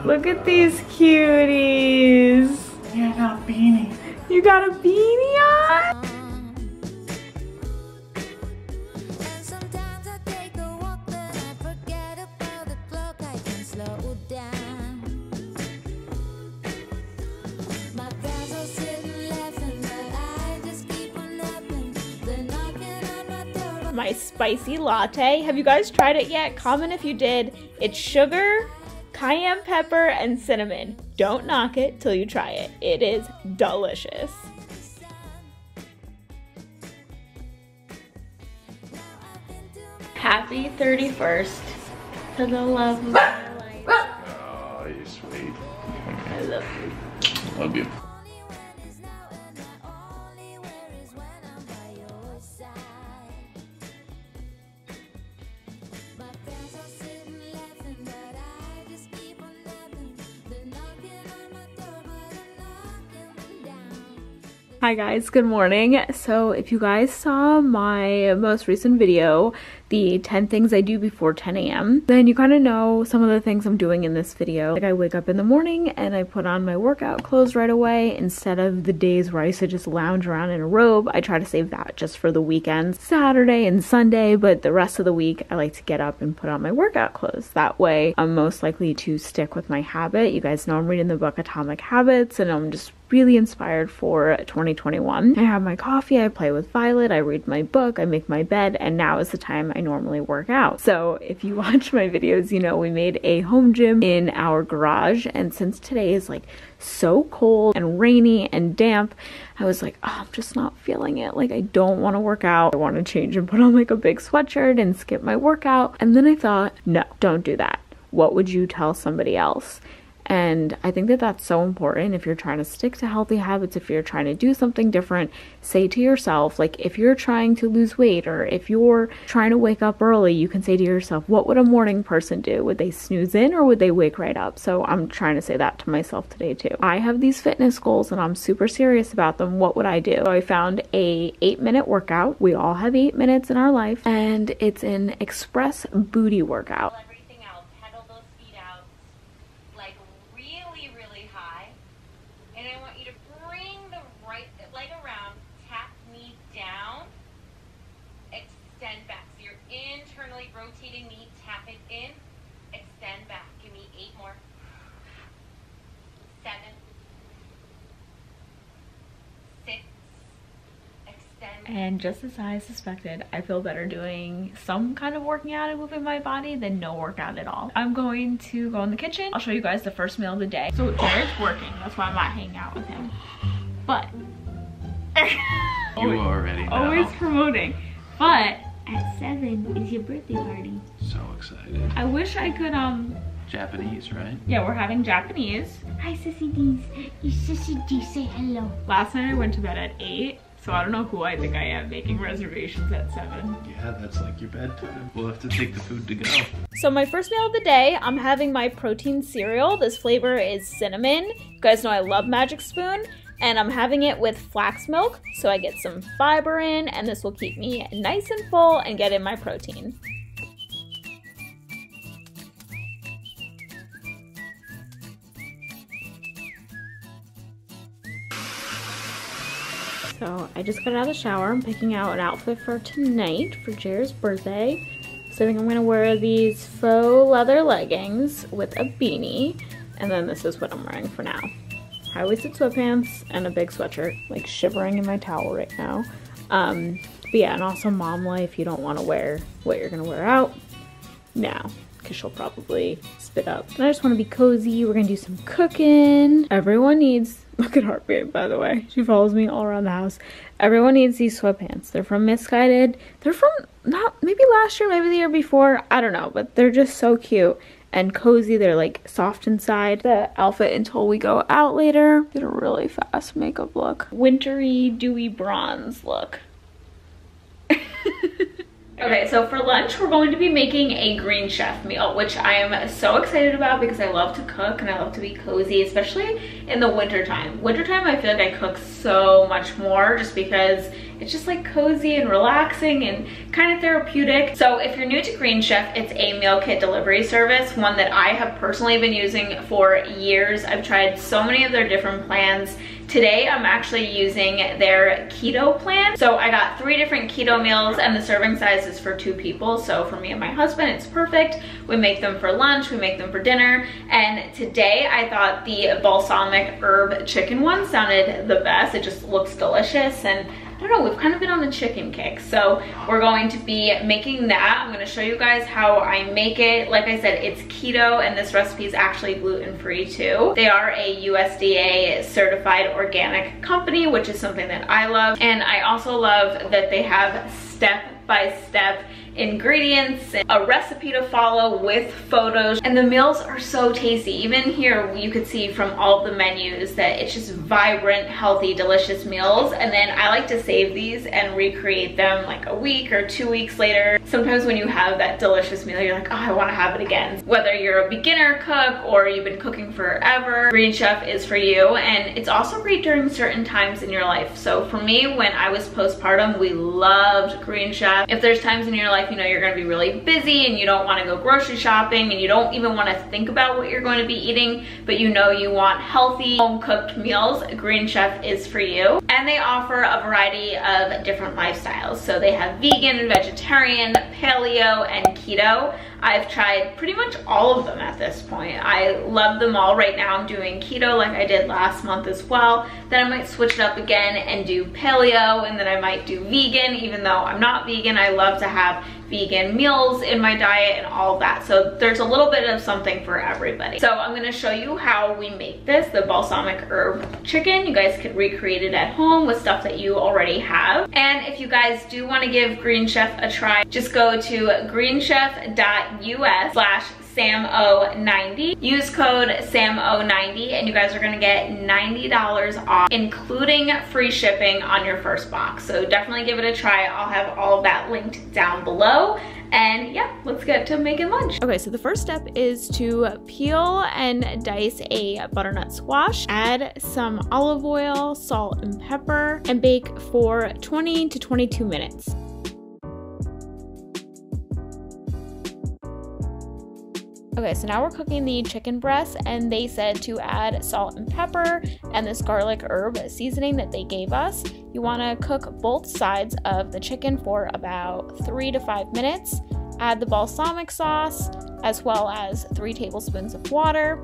Look at these cuties. Yeah, I got a beanie. You got a beanie on? My spicy latte. Have you guys tried it yet? Comment if you did. It's sugar, cayenne pepper, and cinnamon. Don't knock it till you try it. It is delicious. Happy 31st to the love of my life. Oh, you're sweet. I love you. Love you. Hi guys, good morning. So if you guys saw my most recent video, the 10 things I do before 10 a.m., then you kind of know some of the things I'm doing in this video. Like I wake up in the morning and I put on my workout clothes right away. Instead of the days where I used to just lounge around in a robe, I try to save that just for the weekends, Saturday and Sunday, but the rest of the week I like to get up and put on my workout clothes. That way I'm most likely to stick with my habit. You guys know I'm reading the book Atomic Habits and I'm just really inspired for 2021. I have my coffee, I play with Violet, I read my book, I make my bed, and now is the time I normally work out. So if you watch my videos, you know we made a home gym in our garage, and since today is like so cold and rainy and damp, I was like, oh, I'm just not feeling it. Like I don't want to work out. I want to change and put on like a big sweatshirt and skip my workout. And then I thought, no, don't do that. What would you tell somebody else? And I think that that's so important. If you're trying to stick to healthy habits, if you're trying to do something different, say to yourself, like if you're trying to lose weight or if you're trying to wake up early, you can say to yourself, what would a morning person do? Would they snooze in or would they wake right up? So I'm trying to say that to myself today too. I have these fitness goals and I'm super serious about them. What would I do? So I found a 8-minute workout. We all have 8 minutes in our life, and it's an express booty workout. Rotating knee, tap it in, extend back. Give me 8 more. 7, 6, extend. And just as I suspected, I feel better doing some kind of working out and moving my body than no workout at all. I'm going to go in the kitchen. I'll show you guys the first meal of the day. So Jared's working, that's why I'm not hanging out with him. But You already know. Always promoting. But at 7 is your birthday party. So excited. I wish I could, Japanese, right? yeah, we're having Japanese. Hi, Sissy D's. You Sissy D, say hello. Last night I went to bed at 8, so I don't know who I think I am making reservations at 7. Yeah, that's like your bedtime. We'll have to take the food to go. So my first meal of the day, I'm having my protein cereal. This flavor is cinnamon. You guys know I love Magic Spoon. And I'm having it with flax milk, so I get some fiber in, and this will keep me nice and full and get in my protein. So I just got out of the shower. I'm picking out an outfit for tonight for Jared's birthday. So I think I'm gonna wear these faux leather leggings with a beanie, and then this is what I'm wearing for now. High-waisted sweatpants and a big sweatshirt, like shivering in my towel right now. But yeah, and also mom life, you don't want to wear what you're gonna wear out now, because she'll probably spit up. And I just want to be cozy. We're gonna do some cooking. Everyone needs, look at Heartbeat, by the way. She follows me all around the house. Everyone needs these sweatpants. They're from Misguided. They're from, not, maybe last year, maybe the year before, I don't know, but they're just so cute and cozy. They're like soft inside. The outfit until we go out later. Get a really fast makeup look. Wintry, dewy bronze look. Okay, so for lunch, we're going to be making a Green Chef meal, which I am so excited about because I love to cook and I love to be cozy, especially in the wintertime. Wintertime, I feel like I cook so much more just because It's just like cozy and relaxing and kind of therapeutic. So if you're new to Green Chef, it's a meal kit delivery service, one that I have personally been using for years. I've tried so many of their different plans. Today, I'm actually using their keto plan. So I got 3 different keto meals and the serving size is for 2 people. So for me and my husband, it's perfect. We make them for lunch, we make them for dinner. And today I thought the balsamic herb chicken one sounded the best. It just looks delicious, and I don't know, we've kind of been on a chicken kick. So we're going to be making that. I'm gonna show you guys how I make it. Like I said, it's keto and this recipe is actually gluten-free too. They are a USDA certified organic company, which is something that I love. And I also love that they have step-by-step ingredients, a recipe to follow with photos, and the meals are so tasty. Even here you could see from all of the menus that it's just vibrant, healthy, delicious meals. And then I like to save these and recreate them like a week or 2 weeks later. Sometimes when you have that delicious meal, you're like, oh, I want to have it again. Whether you're a beginner cook or you've been cooking forever, Green Chef is for you. And it's also great during certain times in your life. So for me, when I was postpartum, we loved Green Chef. If there's times in your life, you know, you're gonna be really busy and you don't wanna go grocery shopping and you don't even wanna think about what you're going to be eating, but you know you want healthy, home-cooked meals, Green Chef is for you. And they offer a variety of different lifestyles. So they have vegan, vegetarian, paleo, and keto. I've tried pretty much all of them at this point. I love them all. Right now I'm doing keto like I did last month as well. Then I might switch it up again and do paleo, and then I might do vegan. Even though I'm not vegan, I love to have vegan meals in my diet and all of that. So there's a little bit of something for everybody. So I'm gonna show you how we make this, the balsamic herb chicken. You guys could recreate it at home with stuff that you already have. And if you guys do wanna give Green Chef a try, just go to greenchef.us/SAMO90. Use code SAMO90 and you guys are gonna get $90 off, including free shipping on your first box. So definitely give it a try. I'll have all of that linked down below. And yeah, let's get to making lunch. Okay, so the first step is to peel and dice a butternut squash, add some olive oil, salt, and pepper, and bake for 20 to 22 minutes. Okay, so now we're cooking the chicken breast, and they said to add salt and pepper and this garlic herb seasoning that they gave us. You want to cook both sides of the chicken for about 3 to 5 minutes. Add the balsamic sauce as well as 3 tablespoons of water.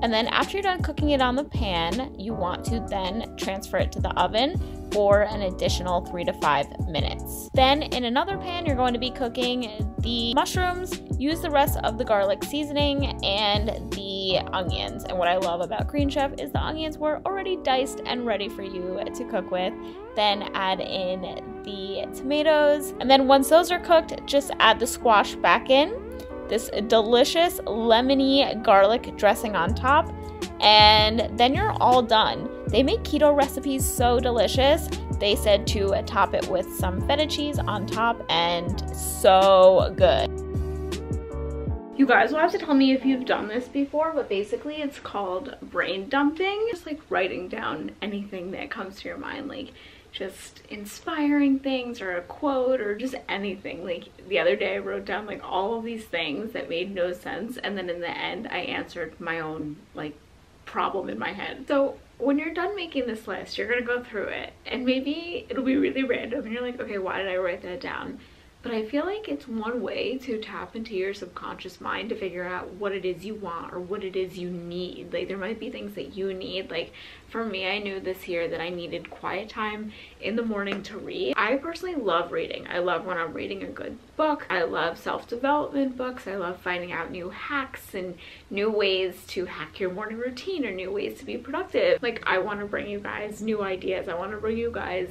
And then after you're done cooking it on the pan, you want to then transfer it to the oven for an additional 3 to 5 minutes. Then in another pan, you're going to be cooking the mushrooms. Use the rest of the garlic seasoning and the onions. And what I love about Green Chef is the onions were already diced and ready for you to cook with. Then add in the tomatoes. And then once those are cooked, just add the squash back in. This delicious lemony garlic dressing on top, and then you're all done. They make keto recipes so delicious. They said to top it with some feta cheese on top, and so good. You guys will have to tell me if you've done this before, but basically it's called brain dumping. Just like writing down anything that comes to your mind, like just inspiring things or a quote or just anything. Like the other day I wrote down like all of these things that made no sense, and then in the end I answered my own like problem in my head. So when you're done making this list, you're gonna go through it and maybe it'll be really random and you're like, okay, why did I write that down? But I feel like it's one way to tap into your subconscious mind to figure out what it is you want or what it is you need. Like there might be things that you need. Like for me, I knew this year that I needed quiet time in the morning to read. I personally love reading. I love when I'm reading a good book. I love self-development books. I love finding out new hacks and new ways to hack your morning routine or new ways to be productive. Like I want to bring you guys new ideas. I want to bring you guys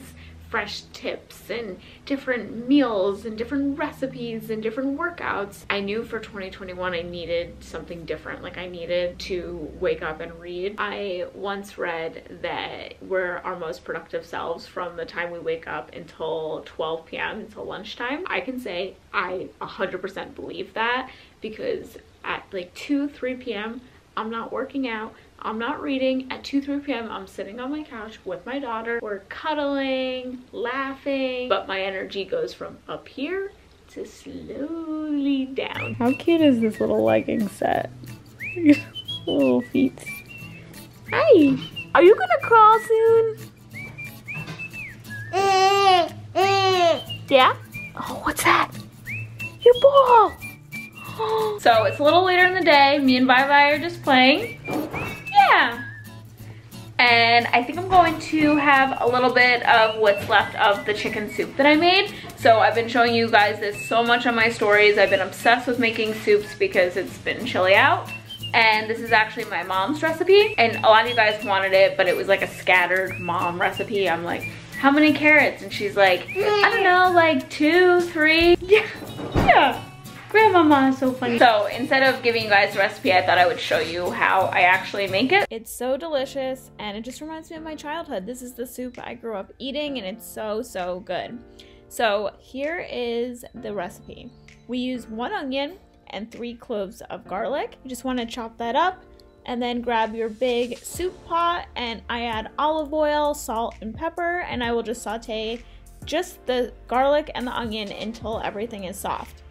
fresh tips and different meals and different recipes and different workouts. I knew for 2021 I needed something different. Like I needed to wake up and read. I once read that we're our most productive selves from the time we wake up until 12 p.m. until lunchtime. I can say I 100% believe that, because at like 2-3 p.m. I'm not working out. I'm not reading. At 2, 3 p.m. I'm sitting on my couch with my daughter. We're cuddling, laughing, but my energy goes from up here to slowly down. How cute is this little legging set? Little feet. Hi. Are you gonna crawl soon? Yeah? Oh, what's that? Your ball. So it's a little later in the day. Me and Bye are just playing. Yeah. And I think I'm going to have a little bit of what's left of the chicken soup that I made. So I've been showing you guys this so much on my stories. I've been obsessed with making soups because it's been chilly out. And this is actually my mom's recipe. And a lot of you guys wanted it, but it was like a scattered mom recipe. I'm like, how many carrots? And she's like, I don't know, like 2, 3. Yeah. Grandmama is so funny. So instead of giving you guys the recipe, I thought I would show you how I actually make it. It's so delicious and it just reminds me of my childhood. This is the soup I grew up eating and it's so, so good. So here is the recipe. We use 1 onion and 3 cloves of garlic. You just want to chop that up and then grab your big soup pot, and I add olive oil, salt, and pepper, and I will just saute just the garlic and the onion until everything is soft.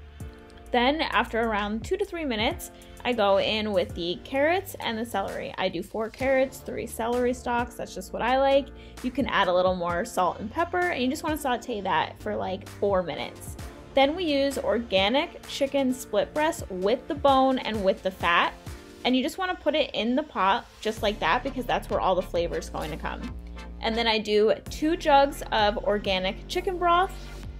Then after around 2 to 3 minutes, I go in with the carrots and the celery. I do 4 carrots, 3 celery stalks. That's just what I like. You can add a little more salt and pepper, and you just want to saute that for like 4 minutes. Then we use organic chicken split breast with the bone and with the fat. And you just want to put it in the pot just like that because that's where all the flavor is going to come. And then I do 2 jugs of organic chicken broth.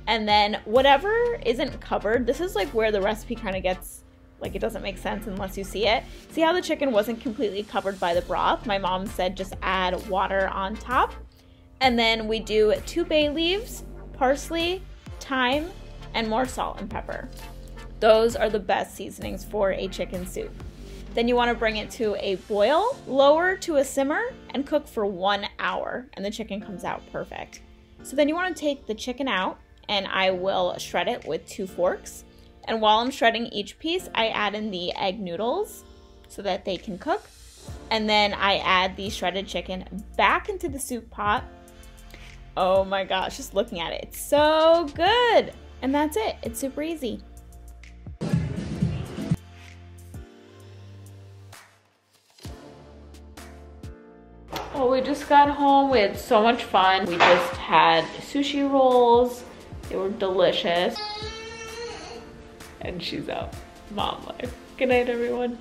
And then whatever isn't covered, this is like where the recipe kind of gets, like, it doesn't make sense unless you see it. See how the chicken wasn't completely covered by the broth? My mom said just add water on top. And then we do 2 bay leaves, parsley, thyme, and more salt and pepper. Those are the best seasonings for a chicken soup. Then you want to bring it to a boil, lower to a simmer, and cook for 1 hour, and the chicken comes out perfect. So then you want to take the chicken out, and I will shred it with 2 forks. And while I'm shredding each piece, I add in the egg noodles so that they can cook. And then I add the shredded chicken back into the soup pot. Oh my gosh, just looking at it, it's so good. And that's it, it's super easy. Well, we just got home. We had so much fun. We just had sushi rolls. They were delicious. And she's out. Mom life. Good night, everyone.